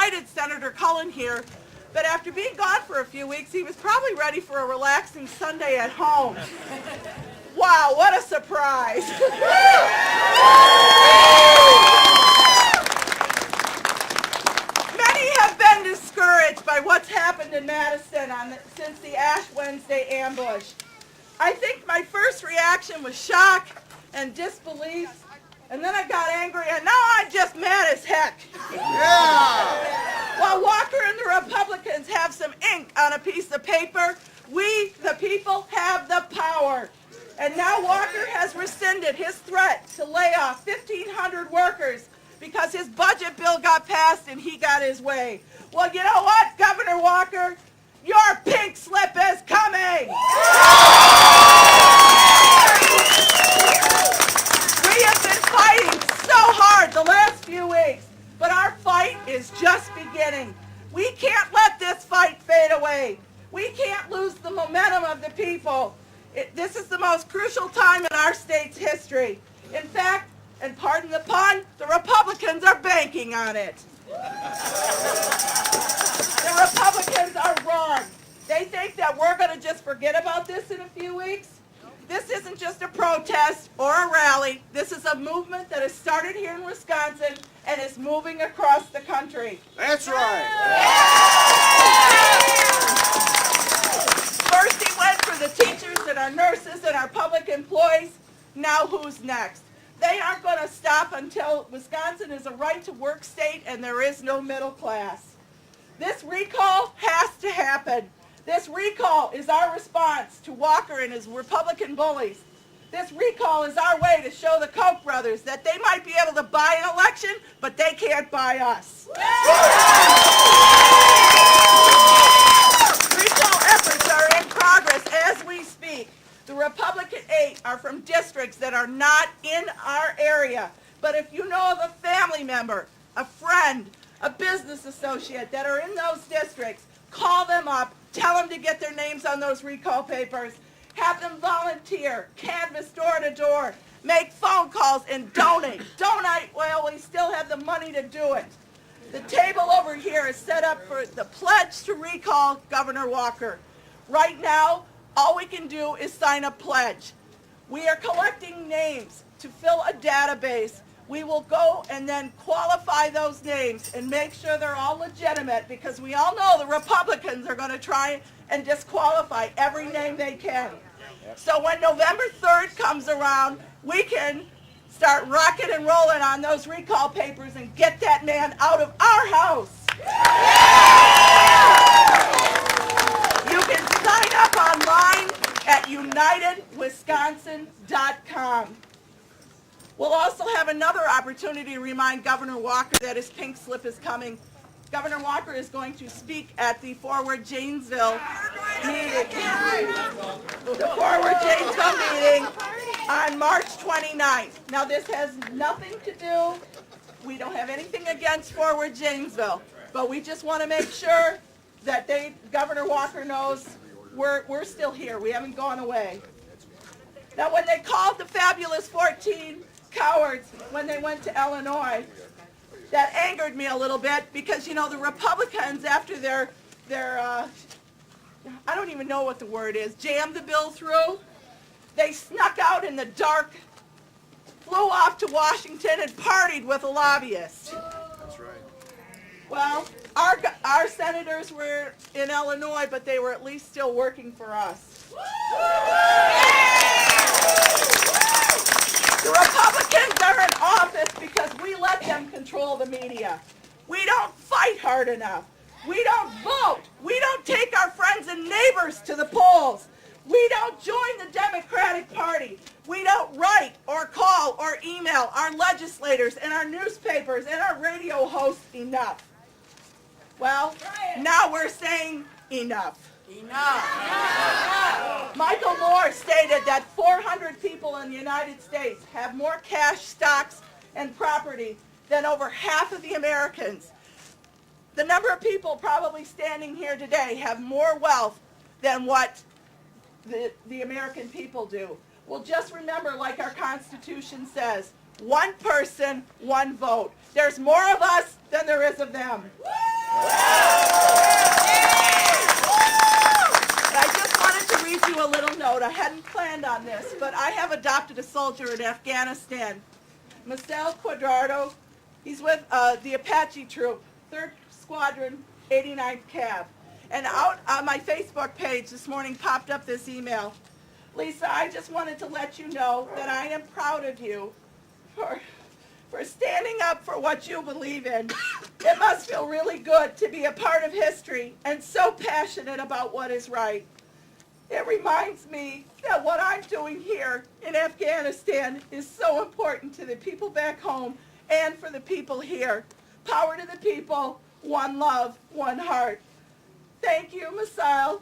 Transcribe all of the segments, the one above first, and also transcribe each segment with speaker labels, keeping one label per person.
Speaker 1: invited Senator Cullen here, but after being gone for a few weeks, he was probably ready for a relaxing Sunday at home. Wow, what a surprise. Many have been discouraged by what's happened in Madison since the Ash Wednesday ambush. I think my first reaction was shock and disbelief, and then I got angry, and now I'm just mad as heck. Yeah. While Walker and the Republicans have some ink on a piece of paper, we, the people, have the power. And now Walker has rescinded his threat to lay off 1,500 workers because his budget bill got passed and he got his way. Well, you know what, Governor Walker? Your pink slip is coming! We have been fighting so hard the last few weeks, but our fight is just beginning. We can't let this fight fade away. We can't lose the momentum of the people. This is the most crucial time in our state's history. In fact, and pardon the pun, the Republicans are banking on it. The Republicans are wrong. They think that we're going to just forget about this in a few weeks. This isn't just a protest or a rally. This is a movement that has started here in Wisconsin and is moving across the country.
Speaker 2: That's right.
Speaker 1: First he went for the teachers and our nurses and our public employees. Now who's next? They aren't going to stop until Wisconsin is a right-to-work state and there is no middle class. This recall has to happen. This recall is our response to Walker and his Republican bullies. This recall is our way to show the Koch brothers that they might be able to buy an election, but they can't buy us. Recall efforts are in progress as we speak. The Republican 8 are from districts that are not in our area. But if you know of a family member, a friend, a business associate that are in those districts, call them up, tell them to get their names on those recall papers, have them volunteer, canvass door to door, make phone calls, and donate. Donate while we still have the money to do it. The table over here is set up for the pledge to recall Governor Walker. Right now, all we can do is sign a pledge. We are collecting names to fill a database. We will go and then qualify those names and make sure they're all legitimate, because we all know the Republicans are going to try and disqualify every name they can. So when November 3rd comes around, we can start rocking and rolling on those recall papers and get that man out of our house. You can sign up online at unitedwisconsin.com. We'll also have another opportunity to remind Governor Walker that his pink slip is coming. Governor Walker is going to speak at the Forward Janesville meeting. The Forward Janesville meeting on March 29th. Now this has nothing to do, we don't have anything against Forward Janesville, but we just want to make sure that Governor Walker knows we're still here. We haven't gone away. Now when they called the fabulous 14 cowards when they went to Illinois, that angered me a little bit, because you know the Republicans, after their I don't even know what the word is, jammed the bill through, they snuck out in the dark, flew off to Washington and partied with a lobbyist.
Speaker 2: That's right.
Speaker 1: Well, our senators were in Illinois, but they were at least still working for us. The Republicans are in office because we let them control the media. We don't fight hard enough. We don't vote. We don't take our friends and neighbors to the polls. We don't join the Democratic Party. We don't write or call or email our legislators and our newspapers and our radio hosts enough. Well, now we're saying enough. Enough. Michael Moore stated that 400 people in the United States have more cash, stocks, and property than over half of the Americans. The number of people probably standing here today have more wealth than what the American people do. Well, just remember, like our Constitution says, one person, one vote. There's more of us than there is of them. I just wanted to read you a little note. I hadn't planned on this, but I have adopted a soldier in Afghanistan, Marcel Quadrado. He's with the Apache Troop, 3rd Squadron, 89th Cav. And out on my Facebook page this morning popped up this email. Lisa, I just wanted to let you know that I am proud of you for standing up for what you believe in. It must feel really good to be a part of history and so passionate about what is right. It reminds me that what I'm doing here in Afghanistan is so important to the people back home and for the people here. Power to the people, one love, one heart. Thank you, Marcel.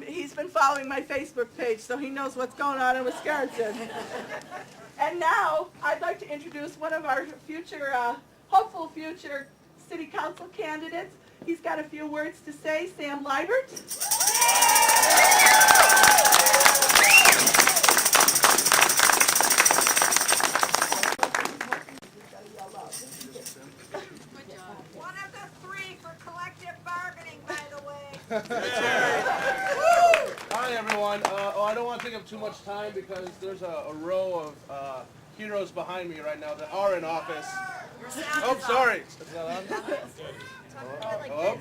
Speaker 1: He's been following my Facebook page, so he knows what's going on in Wisconsin. And now, I'd like to introduce one of our future, hopeful future city council candidates. He's got a few words to say. Sam Liebert.
Speaker 2: One of the 3 for collective bargaining, by the way.
Speaker 3: Hi everyone. I don't want to take up too much time because there's a row of heroes behind me right now that are in office. Oh, sorry. Is that on? Hello?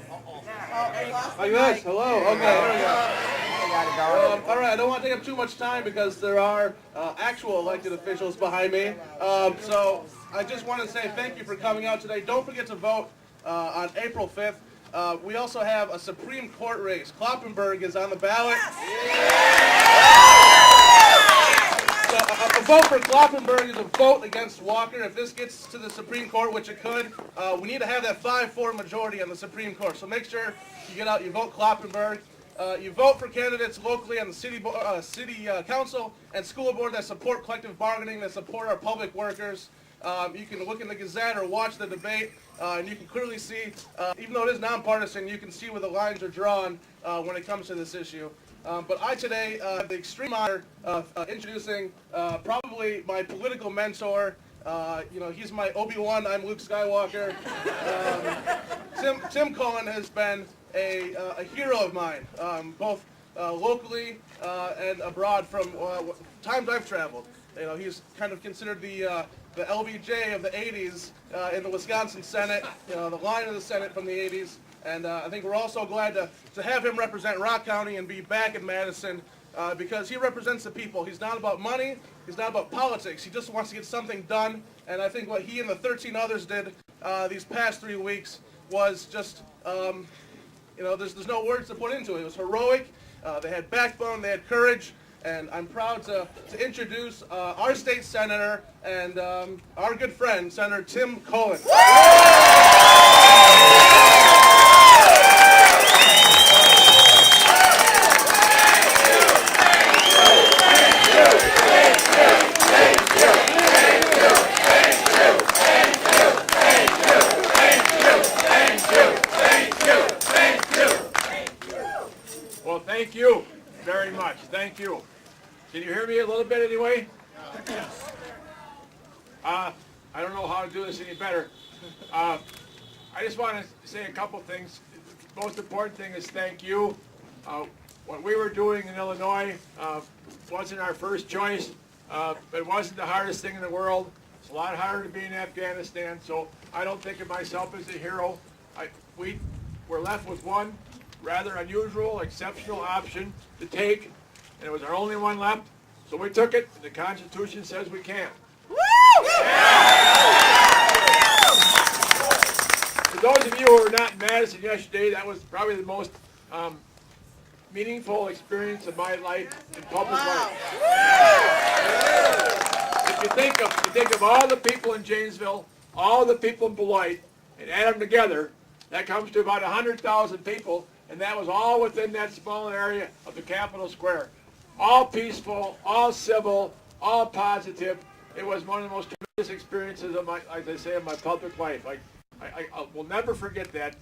Speaker 3: Like this? Hello? Okay, there we go. All right, I don't want to take up too much time because there are actual elected officials behind me. So I just want to say thank you for coming out today. Don't forget to vote on April 5th. We also have a Supreme Court race. Kloppenburg is on the ballot. So a vote for Kloppenburg is a vote against Walker. If this gets to the Supreme Court, which it could, we need to have that 5-4 majority on the Supreme Court. So make sure you get out, you vote Kloppenburg. You vote for candidates locally on the city council and school board that support collective bargaining, that support our public workers. You can look in the Gazette or watch the debate, and you can clearly see, even though it is nonpartisan, you can see where the lines are drawn when it comes to this issue. But I today have the extreme honor of introducing probably my political mentor. He's my Obi-Wan, I'm Luke Skywalker. Tim Cullen has been a hero of mine, both locally and abroad from times I've traveled. He's kind of considered the LBJ of the 80s in the Wisconsin Senate, the line of the Senate from the 80s. And I think we're also glad to have him represent Rock County and be back in Madison because he represents the people. He's not about money. He's not about politics. He just wants to get something done. And I think what he and the 13 others did these past 3 weeks was just, there's no words to put into it. It was heroic. They had backbone. They had courage. And I'm proud to introduce our state senator and our good friend, Senator Tim Cullen.
Speaker 4: Well, thank you very much. Thank you. Can you hear me a little bit anyway? I don't know how to do this any better. I just want to say a couple things. The most important thing is thank you. What we were doing in Illinois wasn't our first choice. It wasn't the hardest thing in the world. It's a lot harder to be in Afghanistan, so I don't think of myself as a hero. We were left with one rather unusual, exceptional option to take, and it was our only one left, so we took it, and the Constitution says we can.
Speaker 1: Woo!
Speaker 4: For those of you who were not in Madison yesterday, that was probably the most meaningful experience of my life in public life. If you think of all the people in Janesville, all the people in Beloit, and add them together, that comes to about 100,000 people, and that was all within that small area of the Capitol Square. All peaceful, all civil, all positive. It was one of the most tremendous experiences of my, like I say, of my public life. I will never forget that.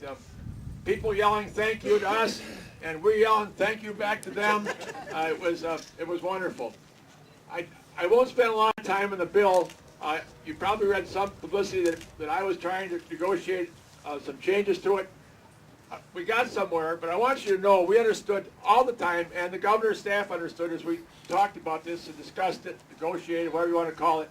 Speaker 4: People yelling thank you to us, and we yelling thank you back to them. It was wonderful. I won't spend a lot of time on the bill. You probably read some publicity that I was trying to negotiate some changes to it. we got somewhere, but I want you to know we understood all the time, and the governor's staff understood as we talked about this and discussed it, negotiated, whatever you want to call it.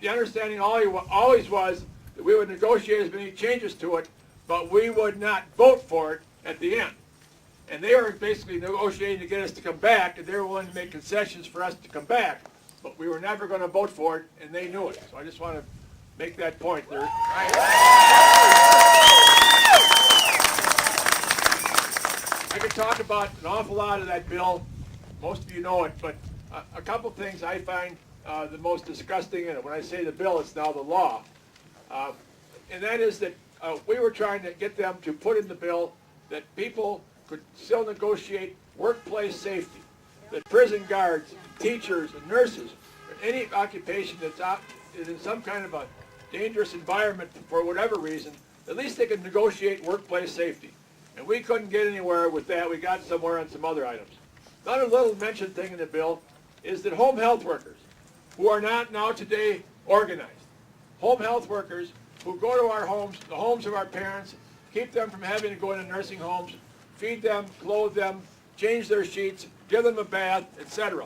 Speaker 4: The understanding always was that we would negotiate as many changes to it, but we would not vote for it at the end. And they were basically negotiating to get us to come back, and they were willing to make concessions for us to come back, but we were never going to vote for it, and they knew it. So I just want to make that point there. I could talk about an awful lot of that bill. Most of you know it, but a couple things I find the most disgusting in it. When I say the bill, it's now the law. And that is that we were trying to get them to put in the bill that people could still negotiate workplace safety, that prison guards, teachers, and nurses, or any occupation that's in some kind of a dangerous environment for whatever reason, at least they could negotiate workplace safety. And we couldn't get anywhere with that. We got somewhere on some other items. Another little mentioned thing in the bill is that home health workers, who are not now today organized, home health workers who go to our homes, the homes of our parents, keep them from having to go into nursing homes, feed them, clothe them, change their sheets, give them a bath, etc.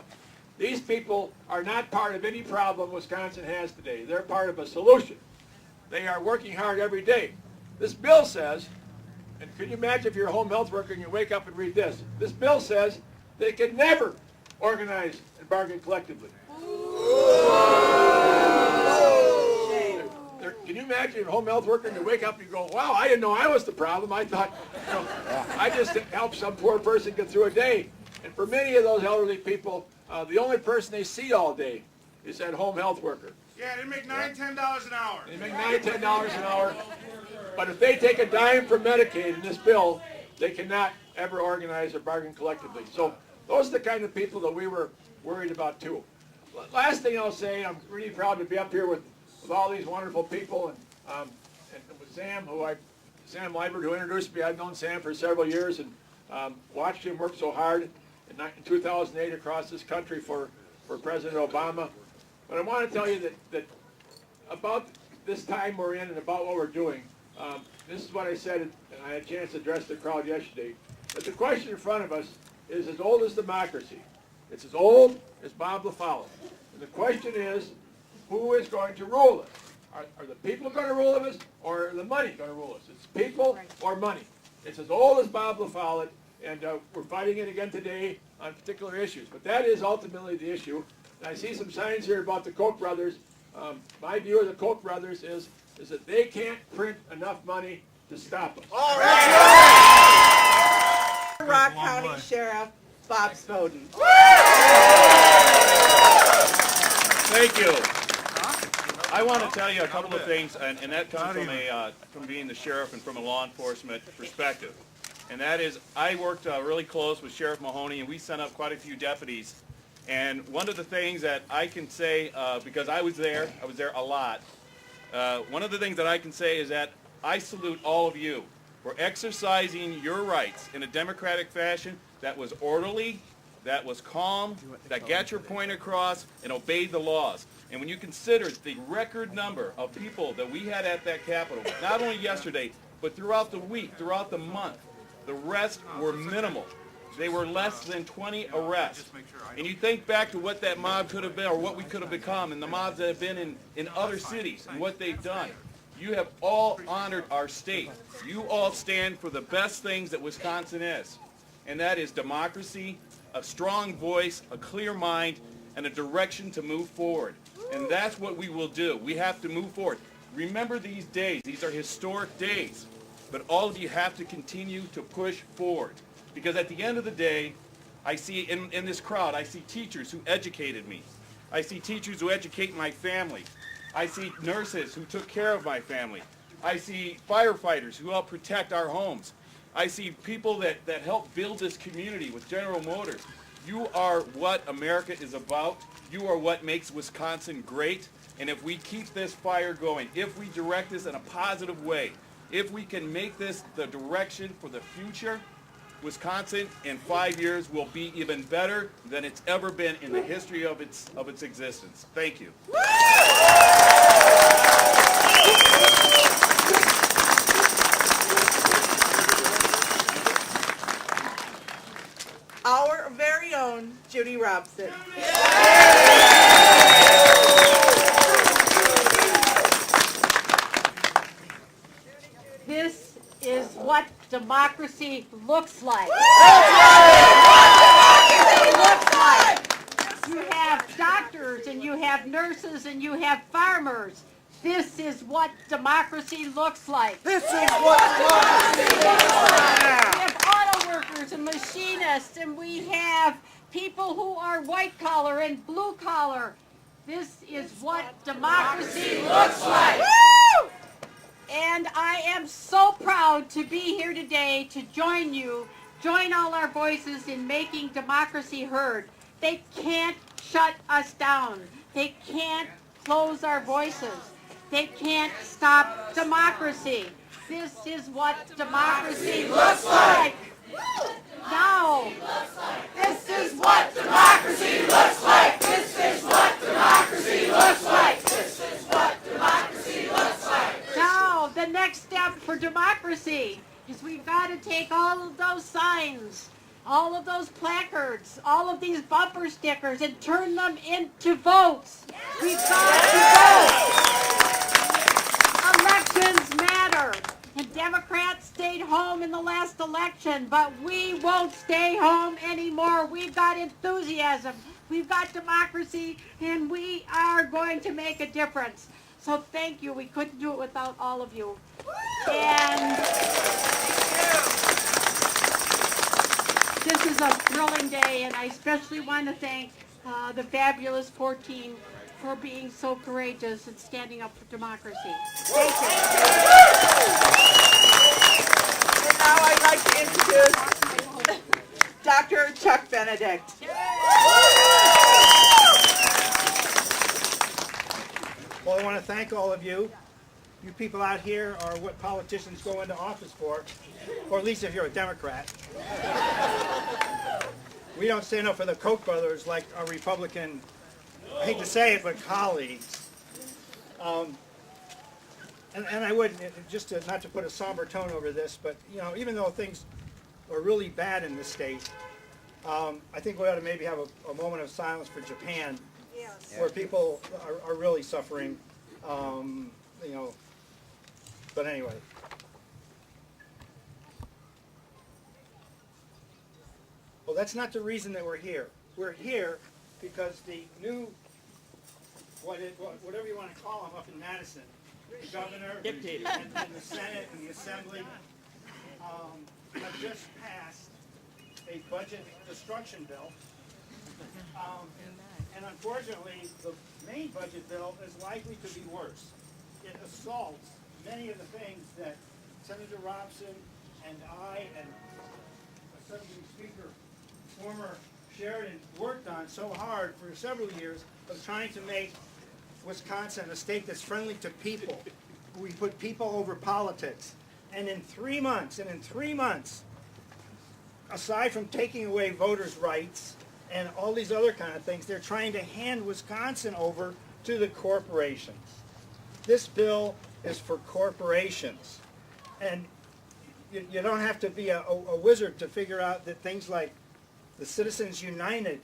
Speaker 4: These people are not part of any problem Wisconsin has today. They're part of a solution. They are working hard every day. This bill says, and can you imagine if you're a home health worker and you wake up and read this? This bill says they can never organize and bargain collectively. Can you imagine a home health worker and you wake up and you go, wow, I didn't know I was the problem. I thought, I just helped some poor person get through a day. And for many of those elderly people, the only person they see all day is that home health worker.
Speaker 5: Yeah, they make $9, $10 an hour.
Speaker 4: They make $9, $10 an hour. But if they take a dime from Medicaid in this bill, they cannot ever organize or bargain collectively. So those are the kind of people that we were worried about too. Last thing I'll say, I'm really proud to be up here with all these wonderful people, and with Sam, Sam Leibert, who introduced me. I've known Sam for several years and watched him work so hard in 2008 across this country for President Obama. But I want to tell you that about this time we're in and about what we're doing, this is what I said, and I had a chance to address the crowd yesterday, that the question in front of us is as old as democracy. It's as old as Bob LaFollette. And the question is, who is going to rule us? Are the people going to rule us, or are the money going to rule us? It's people or money. It's as old as Bob LaFollette, and we're fighting it again today on particular issues. But that is ultimately the issue. And I see some signs here about the Koch brothers. My view of the Koch brothers is that they can't print enough money to stop us.
Speaker 1: All right. Rock County Sheriff Bob Snowden.
Speaker 6: Thank you. I want to tell you a couple of things, and that comes from being the sheriff and from a law enforcement perspective. And that is, I worked really close with Sheriff Mahoney, and we sent up quite a few deputies. And one of the things that I can say, because I was there a lot, one of the things that I can say is that I salute all of you for exercising your rights in a democratic fashion that was orderly, that was calm, that got your point across, and obeyed the laws. And when you consider the record number of people that we had at that Capitol, not only yesterday, but throughout the week, throughout the month, the rest were minimal. They were less than 20 arrests. And you think back to what that mob could have been, or what we could have become, and the mobs that have been in other cities, and what they've done. You have all honored our state. You all stand for the best things that Wisconsin is. And that is democracy, a strong voice, a clear mind, and a direction to move forward. And that's what we will do. We have to move forward. Remember these days. These are historic days. But all of you have to continue to push forward. Because at the end of the day, I see in this crowd, I see teachers who educated me. I see teachers who educate my family. I see nurses who took care of my family. I see firefighters who help protect our homes. I see people that help build this community with General Motors. You are what America is about. You are what makes Wisconsin great. And if we keep this fire going, if we direct this in a positive way, if we can make this the direction for the future, Wisconsin in 5 years will be even better than it's ever been in the history of its existence. Thank you.
Speaker 1: Judy Robson.
Speaker 7: This is what democracy looks like. You have doctors and you have nurses and you have farmers. This is what democracy looks like.
Speaker 8: This is what democracy looks like.
Speaker 7: We have auto workers and machinists, and we have people who are white collar and blue collar. This is what democracy looks like. Woo! And I am so proud to be here today to join you, join all our voices in making democracy heard. They can't shut us down. They can't close our voices. They can't stop democracy. This is what democracy looks like. Now, this is what democracy looks like. This is what democracy looks like. This is what democracy looks like. Now, the next step for democracy is we've got to take all of those signs, all of those placards, all of these bumper stickers, and turn them into votes. We've got to vote. Elections matter. And Democrats stayed home in the last election, but we won't stay home anymore. We've got enthusiasm, we've got democracy, and we are going to make a difference. So thank you. We couldn't do it without all of you. And this is a thrilling day, and I especially want to thank the fabulous 14 for being so courageous and standing up for democracy. Thank you.
Speaker 1: And now I'd like to introduce Dr. Chuck Benedict.
Speaker 9: Well, I want to thank all of you. You people out here are what politicians go into office for, or at least if you're a Democrat. We don't stand up for the Koch brothers like our Republican, I hate to say it, but colleagues. And I would, just to, not to put a somber tone over this, but you know, even though things are really bad in the state, I think we ought to maybe have a moment of silence for Japan, where people are really suffering. You know, but anyway. Well, that's not the reason that we're here. We're here because the new, whatever you want to call them up in Madison, the governor, dictator, and the Senate and the Assembly have just passed a budget destruction bill. And unfortunately, the main budget bill is likely to be worse. It assaults many of the things that Senator Robson and I and Assembly Speaker former Sheridan worked on so hard for several years of trying to make Wisconsin a state that's friendly to people. We put people over politics. And in 3 months, aside from taking away voters' rights and all these other kind of things, they're trying to hand Wisconsin over to the corporations. This bill is for corporations. And you don't have to be a wizard to figure out that things like the Citizens United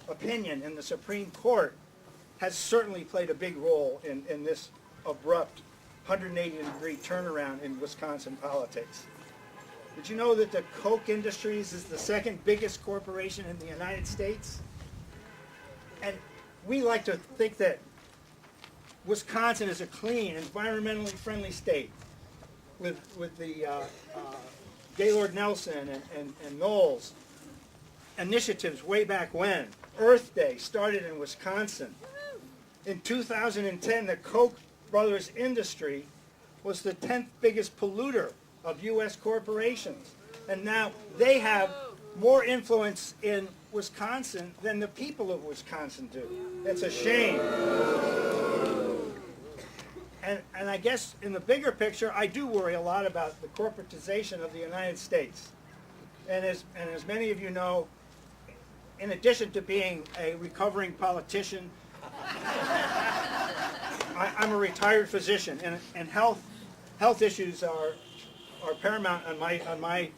Speaker 9: opinion in the Supreme Court has certainly played a big role in this abrupt 180-degree turnaround in Wisconsin politics. Did you know that the Koch Industries is the second biggest corporation in the United States? And we like to think that Wisconsin is a clean, environmentally friendly state with the Gaylord Nelson and Knowles initiatives way back when. Earth Day started in Wisconsin. In 2010, the Koch brothers industry was the 10th biggest polluter of U.S. corporations. And now they have more influence in Wisconsin than the people of Wisconsin do. That's a shame. And I guess in the bigger picture, I do worry a lot about the corporatization of the United States. And as many of you know, in addition to being a recovering politician, I'm a retired physician, and health issues are paramount on my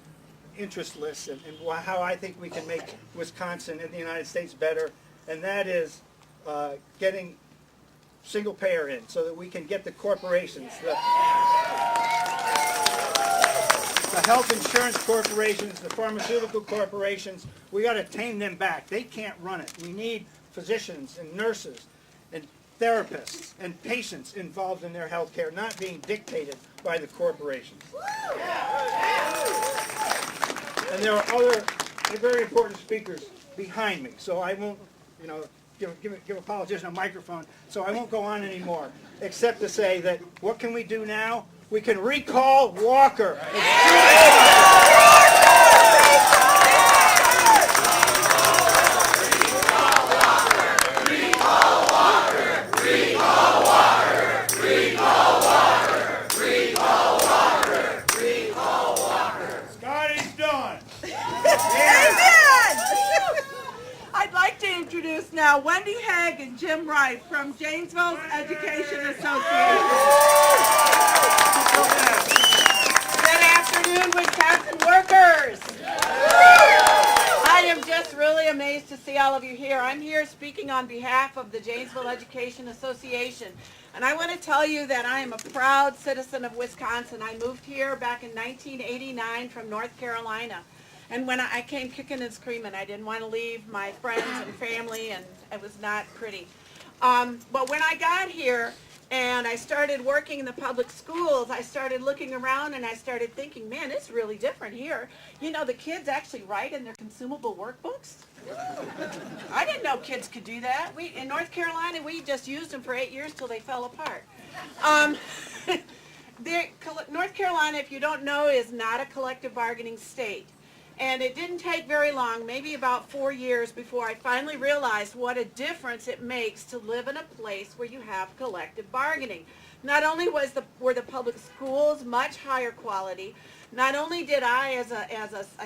Speaker 9: interest list and how I think we can make Wisconsin and the United States better, and that is getting single payer in so that we can get the corporations, the health insurance corporations, the pharmaceutical corporations, we got to tame them back. They can't run it. We need physicians and nurses and therapists and patients involved in their health care, not being dictated by the corporations. And there are other very important speakers behind me, so I won't, give a politician a microphone, so I won't go on anymore, except to say that what can we do now? We can recall Walker.
Speaker 5: Scotty's done.
Speaker 1: Amen! I'd like to introduce now Wendy Haig and Jim Wright from Janesville Education Association. Good afternoon, Wisconsin workers. I am just really amazed to see all of you here. I'm here speaking on behalf of the Janesville Education Association. And I want to tell you that I am a proud citizen of Wisconsin. I moved here back in 1989 from North Carolina. And when I came kicking and screaming, I didn't want to leave my friends and family, and it was not pretty. But when I got here and I started working in the public schools, I started looking around and I started thinking, man, it's really different here. You know, the kids actually write in their consumable workbooks. I didn't know kids could do that. In North Carolina, we just used them for 8 years till they fell apart. North Carolina, if you don't know, is not a collective bargaining state. And it didn't take very long, maybe about 4 years, before I finally realized what a difference it makes to live in a place where you have collective bargaining. Not only were the public schools much higher quality, not only did I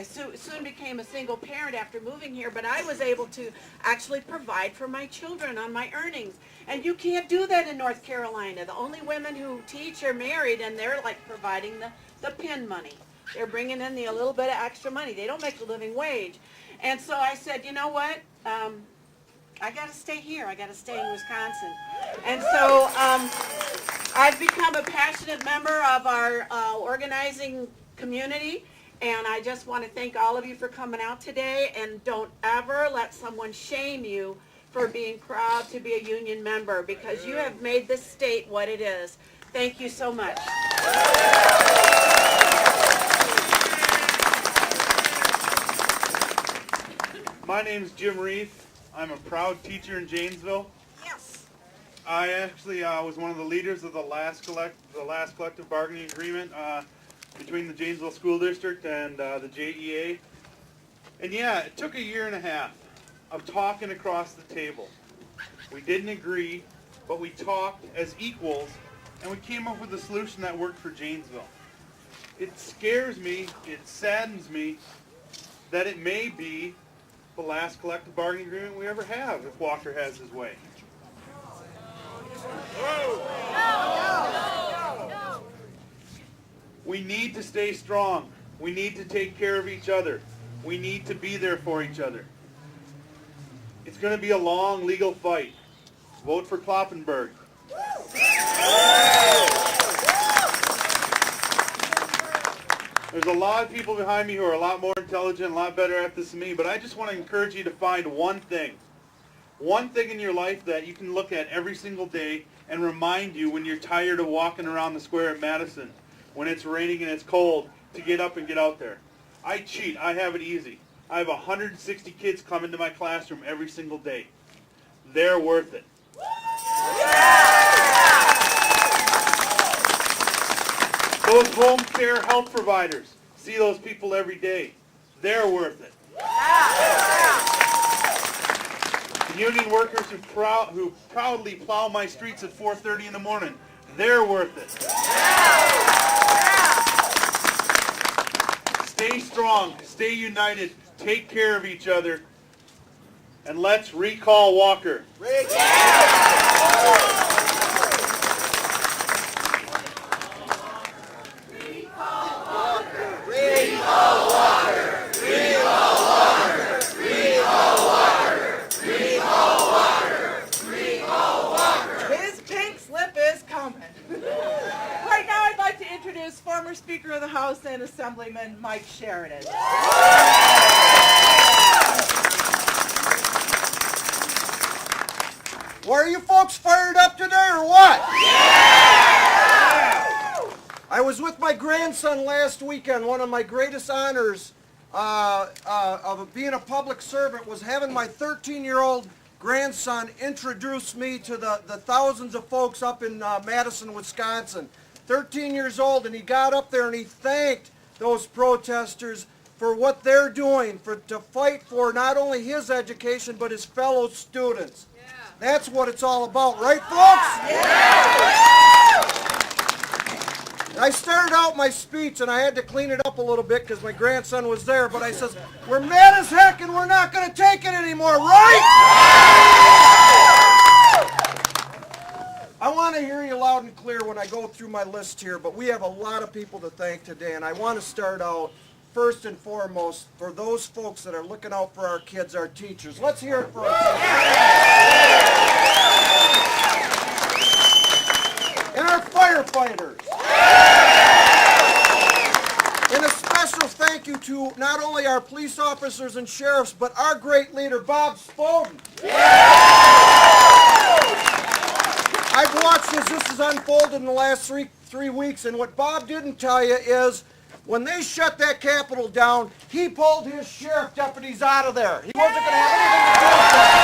Speaker 1: soon became a single parent after moving here, but I was able to actually provide for my children on my earnings. And you can't do that in North Carolina. The only women who teach are married, and they're like providing the PIN money. They're bringing in a little bit of extra money. They don't make a living wage. And so I said, you know what? I got to stay here. I got to stay in Wisconsin. And so I've become a passionate member of our organizing community. And I just want to thank all of you for coming out today. And don't ever let someone shame you for being proud to be a union member, because you have made this state what it is. Thank you so much.
Speaker 10: My name's Jim Reith. I'm a proud teacher in Janesville.
Speaker 2: Yes.
Speaker 10: I actually was one of the leaders of the last collective bargaining agreement between the Janesville School District and the JEA. And yeah, it took 1.5 years of talking across the table. We didn't agree, but we talked as equals, and we came up with a solution that worked for Janesville. It scares me, it saddens me that it may be the last collective bargaining agreement we ever have if Walker has his way. We need to stay strong. We need to take care of each other. We need to be there for each other. It's going to be a long legal fight. Vote for Kloppenberg. There's a lot of people behind me who are a lot more intelligent, a lot better at this than me, but I just want to encourage you to find one thing in your life that you can look at every single day and remind you when you're tired of walking around the square at Madison, when it's raining and it's cold, to get up and get out there. I cheat. I have it easy. I have 160 kids come into my classroom every single day. They're worth it. Those home care health providers, see those people every day. They're worth it. The union workers who proudly plow my streets at 4:30 in the morning, they're worth it. Stay strong, stay united, take care of each other, and let's recall Walker.
Speaker 8: Recall Walker!
Speaker 1: Speaker of the House and Assemblyman Mike Sheridan.
Speaker 8: Well, are you folks fired up today or what? I was with my grandson last weekend. One of my greatest honors of being a public servant was having my 13-year-old grandson introduce me to the thousands of folks up in Madison, Wisconsin. 13 years old, and he got up there and he thanked those protesters for what they're doing to fight for not only his education but his fellow students. Yeah. That's what it's all about, right, folks? Yeah. I started out my speech and I had to clean it up a little bit because my grandson was there, but I says, we're mad as heck and we're not going to take it anymore, right? I want to hear you loud and clear when I go through my list here, but we have a lot of people to thank today, and I want to start out first and foremost for those folks that are looking out for our kids, our teachers. Let's hear it for our teachers. And our firefighters. And a special thank you to not only our police officers and sheriffs, but our great leader, Bob Spoden. I've watched as this has unfolded in the last three weeks, and what Bob didn't tell you is when they shut that Capitol down, he pulled his sheriff deputies out of there. He wasn't going to have anything to do with that.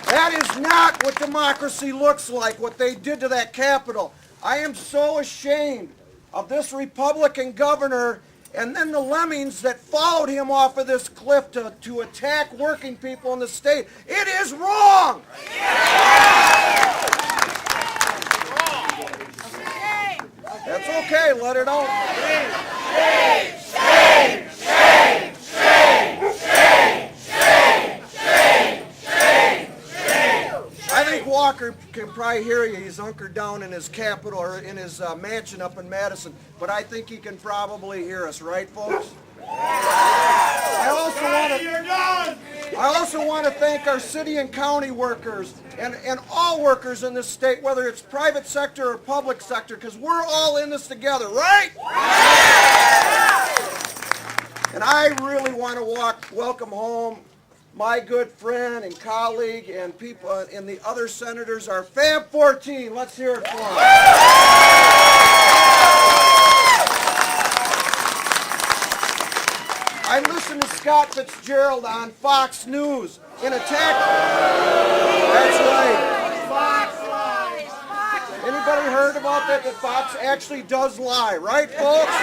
Speaker 8: That is not what democracy looks like, what they did to that Capitol. I am so ashamed of this Republican governor and then the lemmings that followed him off of this cliff to attack working people in the state. It is wrong! That's okay, let it out. Shame, shame, shame, shame, shame, shame, shame, shame, shame. I think Walker can probably hear you. He's hunkered down in his Capitol or in his mansion up in Madison, but I think he can probably hear us, right, folks? I also want to thank our city and county workers and all workers in this state, whether it's private sector or public sector, because we're all in this together, right? And I really want to welcome home my good friend and colleague and people and the other senators, our Fab 14. Let's hear it for them. I listened to Scott Fitzgerald on Fox News in attack. That's right. Fox lies. Anybody heard about that? That Fox actually does lie, right, folks?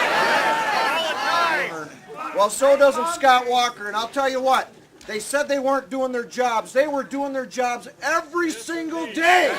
Speaker 8: Well, so doesn't Scott Walker. And I'll tell you what. They said they weren't doing their jobs. They were doing their jobs every single day. They're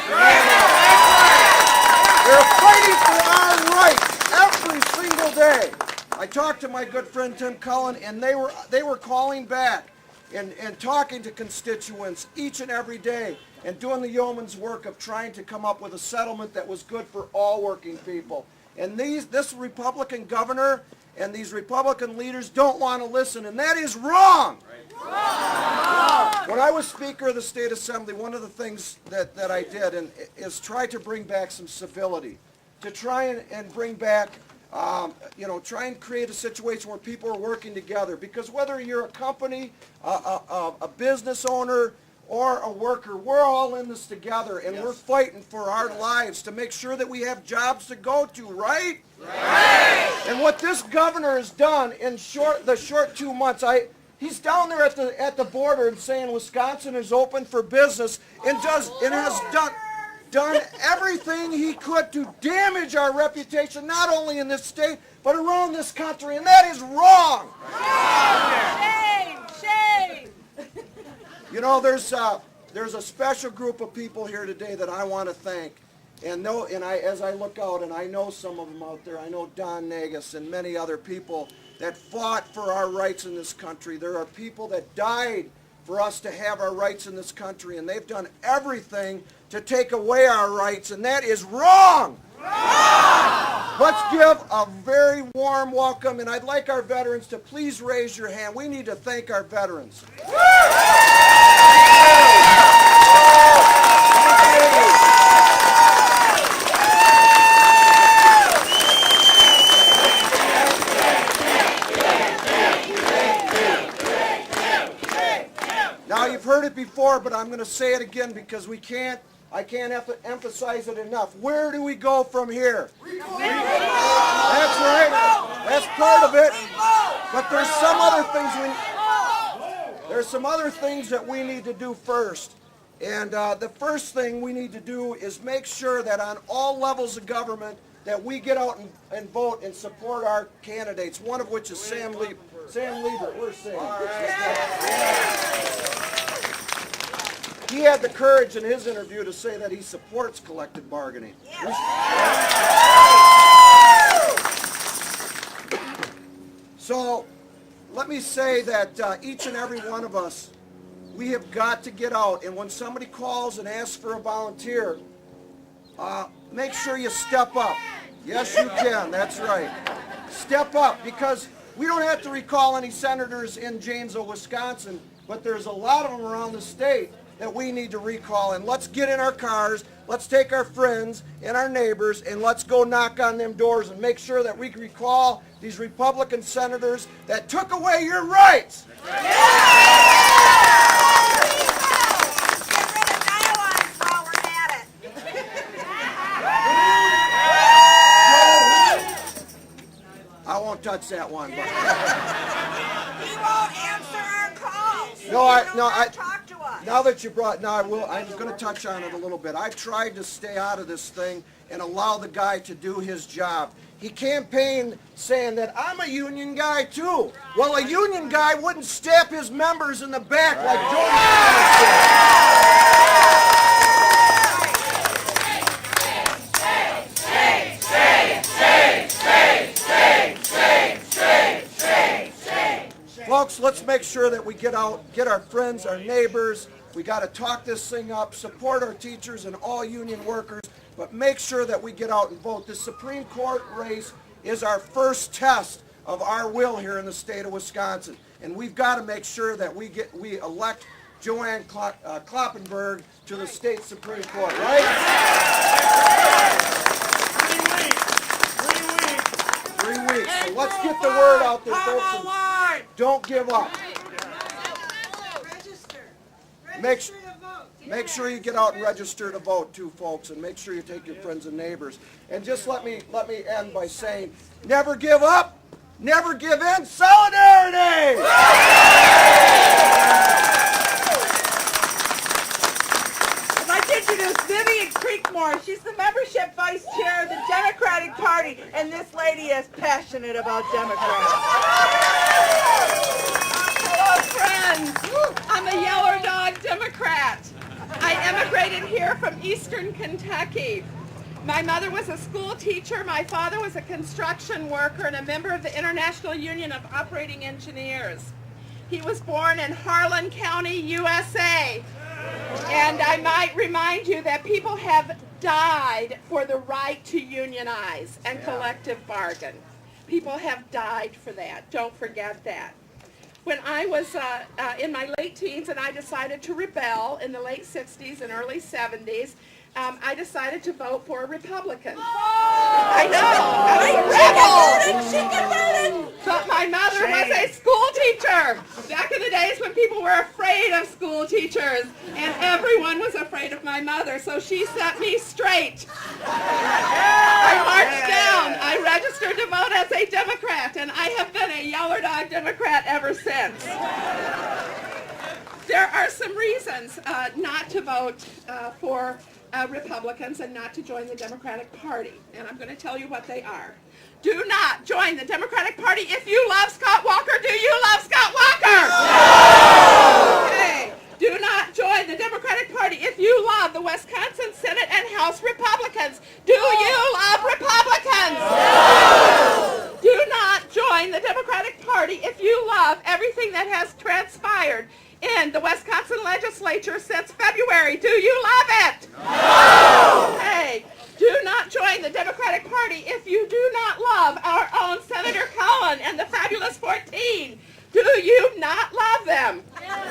Speaker 8: fighting for our rights every single day. I talked to my good friend Tim Cullen, and they were calling back and talking to constituents each and every day and doing the yeoman's work of trying to come up with a settlement that was good for all working people. And this Republican governor and these Republican leaders don't want to listen, and that is wrong. When I was Speaker of the State Assembly, one of the things that I did is try to bring back some civility, to try and bring back, try and create a situation where people are working together. Because whether you're a company, a business owner, or a worker, we're all in this together, and we're fighting for our lives to make sure that we have jobs to go to, right? Right. And what this governor has done in the short 2 months, he's down there at the border and saying Wisconsin is open for business and has done everything he could to damage our reputation, not only in this state, but around this country, and that is wrong.
Speaker 2: Shame!
Speaker 8: You know, there's a special group of people here today that I want to thank. As I look out, and I know some of them out there, I know Don Nagus and many other people that fought for our rights in this country. There are people that died for us to have our rights in this country, and they've done everything to take away our rights, and that is wrong! Let's give a very warm welcome, and I'd like our veterans to please raise your hand. We need to thank our veterans. before, but I'm going to say it again because I can't emphasize it enough. Where do we go from here? That's right. That's part of it. But there's some other things that we need to do first. And the first thing we need to do is make sure that on all levels of government that we get out and vote and support our candidates, one of which is Sam Liebert. Sam Liebert, where's Sam? He had the courage in his interview to say that he supports collective bargaining. So let me say that each and every one of us, we have got to get out, and when somebody calls and asks for a volunteer, make sure you step up. Yes, you can. That's right. Step up, because we don't have to recall any senators in Janesville, Wisconsin, but there's a lot of them around the state that we need to recall. And let's get in our cars, let's take our friends and our neighbors, and let's go knock on them doors and make sure that we recall these Republican senators that took away your rights. I won't touch that one. But.
Speaker 2: He won't answer our calls.
Speaker 8: Talk to us. Now that you brought, I will. I'm going to touch on it a little bit. I tried to stay out of this thing and allow the guy to do his job. He campaigned saying that I'm a union guy too. Well, a union guy wouldn't stab his members in the back like Joe Folks, let's make sure that we get out, get our friends, our neighbors. We got to talk this thing up, support our teachers and all union workers, but make sure that we get out and vote. The Supreme Court race is our first test of our will here in the state of Wisconsin, and we've got to make sure that we elect Joanne Kloppenberg to the state Supreme Court, right? 3 weeks. So let's get the word out there, folks. Don't give up. Make sure you get out and register to vote too, folks, and make sure you take your friends and neighbors. And just let me end by saying, never give up, never give in. Solidarity!
Speaker 1: I'd like to introduce Vivian Creekmore. She's the membership vice chair of the Democratic Party, and this lady is passionate about Democrats. Hello, friends. I'm a Yeller Dog Democrat. I emigrated here from eastern Kentucky. My mother was a school teacher. My father was a construction worker and a member of the International Union of Operating Engineers. He was born in Harlan County, USA. And I might remind you that people have died for the right to unionize and collective bargain. People have died for that. Don't forget that. When I was in my late teens and I decided to rebel in the late 60s and early 70s, I decided to vote for a Republican. I know, I was a rebel. But my mother was a school teacher. Back in the days when people were afraid of school teachers, and everyone was afraid of my mother, so she set me straight. I marched down. I registered to vote as a Democrat, and I have been a Yeller Dog Democrat ever since. There are some reasons not to vote for Republicans and not to join the Democratic Party, and I'm going to tell you what they are. Do not join the Democratic Party if you love Scott Walker. Do you love Scott Walker? No! Okay. Do not join the Democratic Party if you love the Wisconsin Senate and House Republicans. Do you love Republicans? No! Do not join the Democratic Party if you love everything that has transpired in the Wisconsin legislature since February. Do you love it? No! Hey, do not join the Democratic Party if you do not love our own Senator Cohen and the Fabulous 14. Do you not love them? Yes!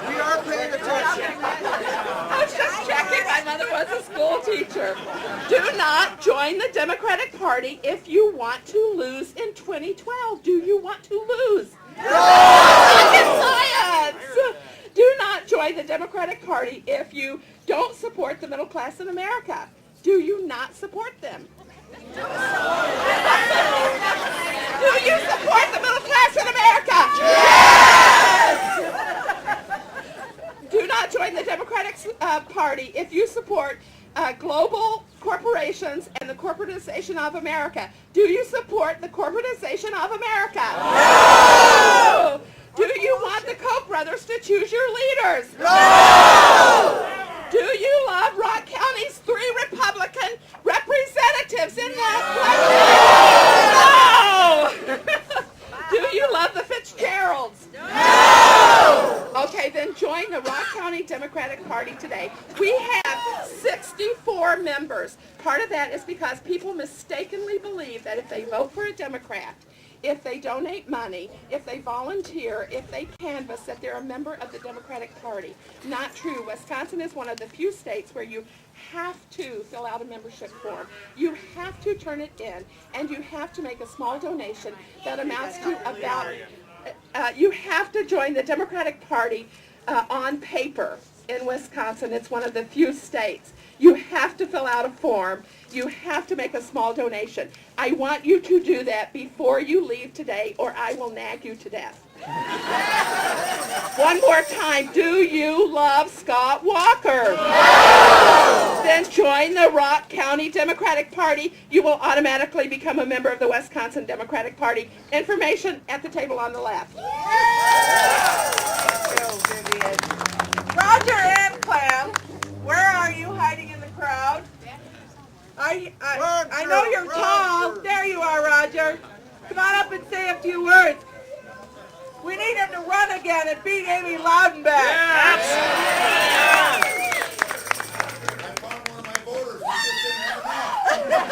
Speaker 8: We are paying attention.
Speaker 1: I was just checking. My mother was a school teacher. Do not join the Democratic Party Party if you want to lose in 2012. Do you want to lose? No! Science! Do not join the Democratic Party if you don't support the middle class in America. Do you not support them? Do you support the middle class in America? Yes! Do not join the Democratic Party if you support global corporations and the corporatization of America. Do you support the corporatization of America? No! Do you want the Koch brothers to choose your leaders? No! Do you love Rock County's 3 Republican representatives in that? No! Do you love the Fitzgeralds? No! Okay, then join the Rock County Democratic Party today. We have 64 members. Part of that is because people mistakenly believe that if they vote for a Democrat, if they donate money, if they volunteer, if they canvass, that they're a member of the Democratic Party. Not true. Wisconsin is one of the few states where you have to fill out a membership form. You have to turn it in, and you have to make a small donation that amounts to about, you have to join the Democratic Party on paper in Wisconsin. It's one of the few states. You have to fill out a form. You have to make a small donation. I want you to do that before you leave today, or I will nag you to death. One more time. Do you love Scott Walker? No! Then join the Rock County Democratic Party. You will automatically become a member of the Wisconsin Democratic Party. Information at the table on the left. Roger and Clam, where are you hiding in the crowd? I know you're tall. There you are, Roger. Come on up and say a few words. We need him to run again and beat Amy Loudenbeck. Yes!
Speaker 11: I found one of my voters. We just didn't have enough.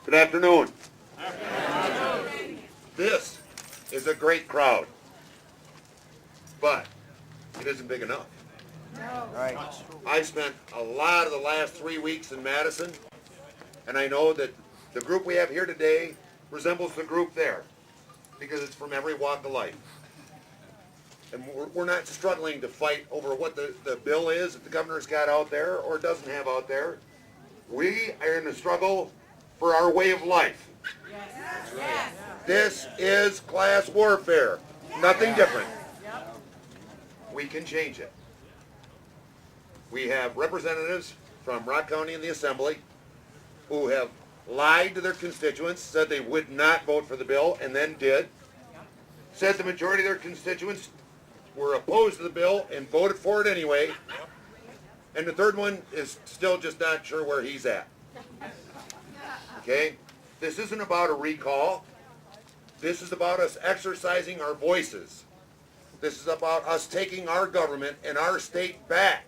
Speaker 12: Good afternoon. This is a great crowd, but it isn't big enough.
Speaker 8: No. Right.
Speaker 12: I spent a lot of the last 3 weeks in Madison, and I know that the group we have here today resembles the group there, because it's from every walk of life. And we're not struggling to fight over what the bill is that the governor's got out there or doesn't have out there. We are in a struggle for our way of life.
Speaker 2: Yes. Yes.
Speaker 12: This is class warfare. Nothing different. We can change it. We have representatives from Rock County in the Assembly who have lied to their constituents, said they would not vote for the bill, and then did. Said the majority of their constituents were opposed to the bill and voted for it anyway. And the third one is still just not sure where he's at. Okay? This isn't about a recall. This is about us exercising our voices. This is about us taking our government and our state back.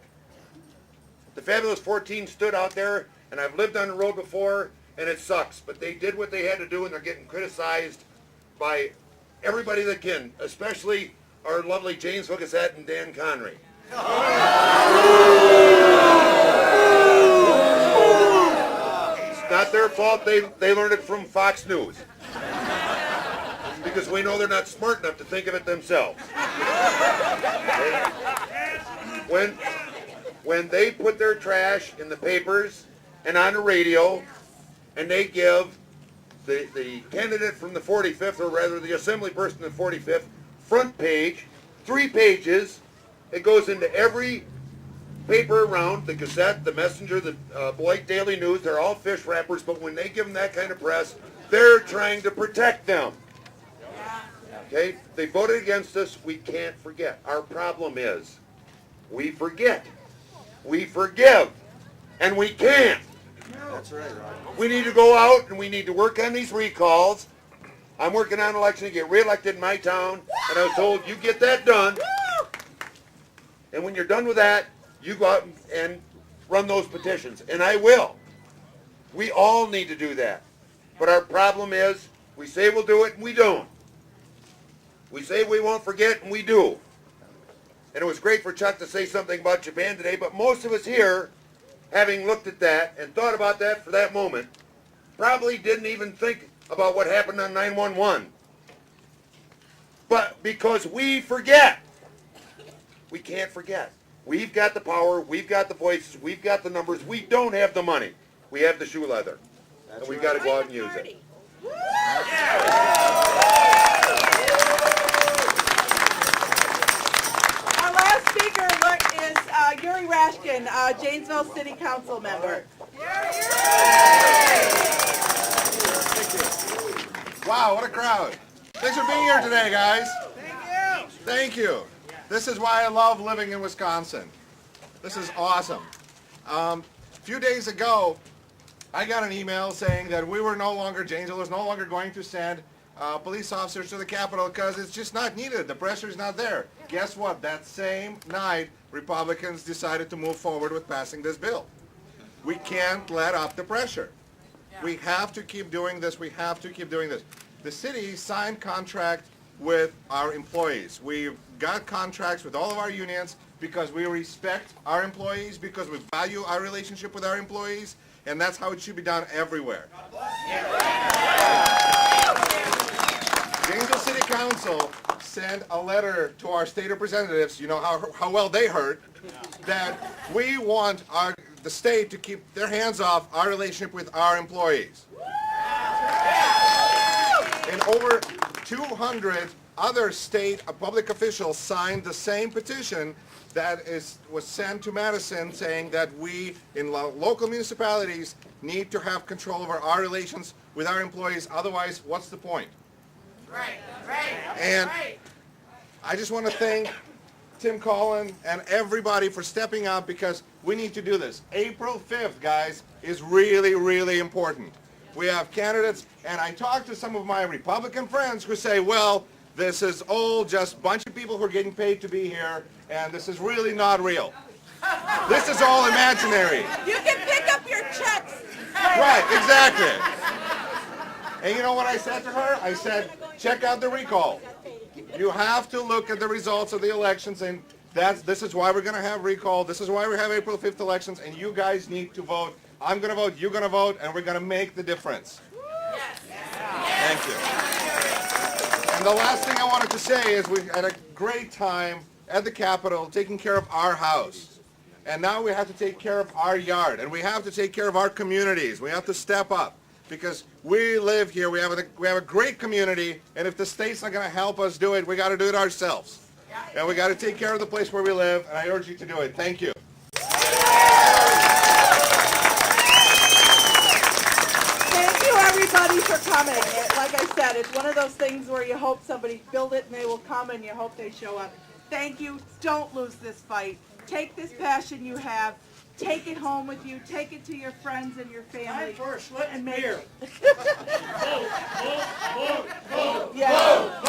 Speaker 12: The Fabulous 14 stood out there, and I've lived on the road before, and it sucks. But they did what they had to do, and they're getting criticized by everybody that can, especially our lovely Janesville Gazette and Dan Connery. It's not their fault. They learned it from Fox News. Because we know they're not smart enough to think of it themselves. When they put their trash in the papers and on the radio, and they give the candidate from the 45th, or rather the assembly person in the 45th, front page, 3 pages, it goes into every paper around, the Gazette, the Messenger, the Beloit Daily News, they're all fish wrappers, but when they give them that kind of press, they're trying to protect them. Okay? They voted against us. We can't forget. Our problem is we forget. We forgive. And we can't.
Speaker 8: That's right, Rob.
Speaker 12: We need to go out and we need to work on these recalls. I'm working on an election to get reelected in my town, and I was told, you get that done. And when you're done with that, you go out and run those petitions. And I will. We all need to do that. But our problem is we say we'll do it and we don't. We say we won't forget, and we do. and it was great for Chuck to say something about Japan today, but most of us here, having looked at that and thought about that for that moment, probably didn't even think about what happened on 911. But because we forget, we can't forget. We've got the power, we've got the voices, we've got the numbers, we don't have the money. We have the shoe leather. And we've got to go out and use it.
Speaker 1: Our last speaker is Yuri Rashkin, Janesville City Council member.
Speaker 11: Wow, what a crowd. Thanks for being here today, guys. Thank you. This is why I love living in Wisconsin. This is awesome. A few days ago, I got an email saying that Janesville was no longer going to send police officers to the Capitol because it's just not needed. The pressure is not there. Guess what? That same night, Republicans decided to move forward with passing this bill. We can't let up the pressure. We have to keep doing this. We have to keep doing this. The city signed contract with our employees. We've got contracts with all of our unions because we respect our employees, because we value our relationship with our employees, and that's how it should be done everywhere. Janesville City Council sent a letter to our state representatives, you know how well they heard, that we want the state to keep their hands off our relationship with our employees. And over 200 other state public officials signed the same petition that was sent to Madison, saying that we in local municipalities need to have control over our relations with our employees. Otherwise, what's the point? And I just want to thank Tim Collin and everybody for stepping up, because we need to do this. April 5th, guys, is really, really important. We have candidates, and I talked to some of my Republican friends who say, well, this is all just a bunch of people who are getting paid to be here, and this is really not real. This is all imaginary.
Speaker 1: You can pick up your checks.
Speaker 11: Right, exactly. And you know what I said to her? I said, check out the recall. You have to look at the results of the elections, and this is why we're going to have recall. This is why we have April 5th elections, and you guys need to vote. I'm going to vote, you're going to vote, and we're going to make the difference. Thank you. And the last thing I wanted to say is we had a great time at the Capitol taking care of our house. And now we have to take care of our yard, and we have to take care of our communities. We have to step up, because we live here. We have a great community, and if the state's not going to help us do it, we got to do it ourselves. And we got to take care of the place where we live, and I urge you to do it. Thank you.
Speaker 1: Thank you, everybody, for coming. Like I said, it's one of those things where you hope somebody build it and they will come, and you hope they show up. Thank you. Don't lose this fight. Take this passion you have. Take it home with you. Take it to your friends and your family.
Speaker 9: Time for a slip
Speaker 1: and
Speaker 9: beer.
Speaker 1: Yeah.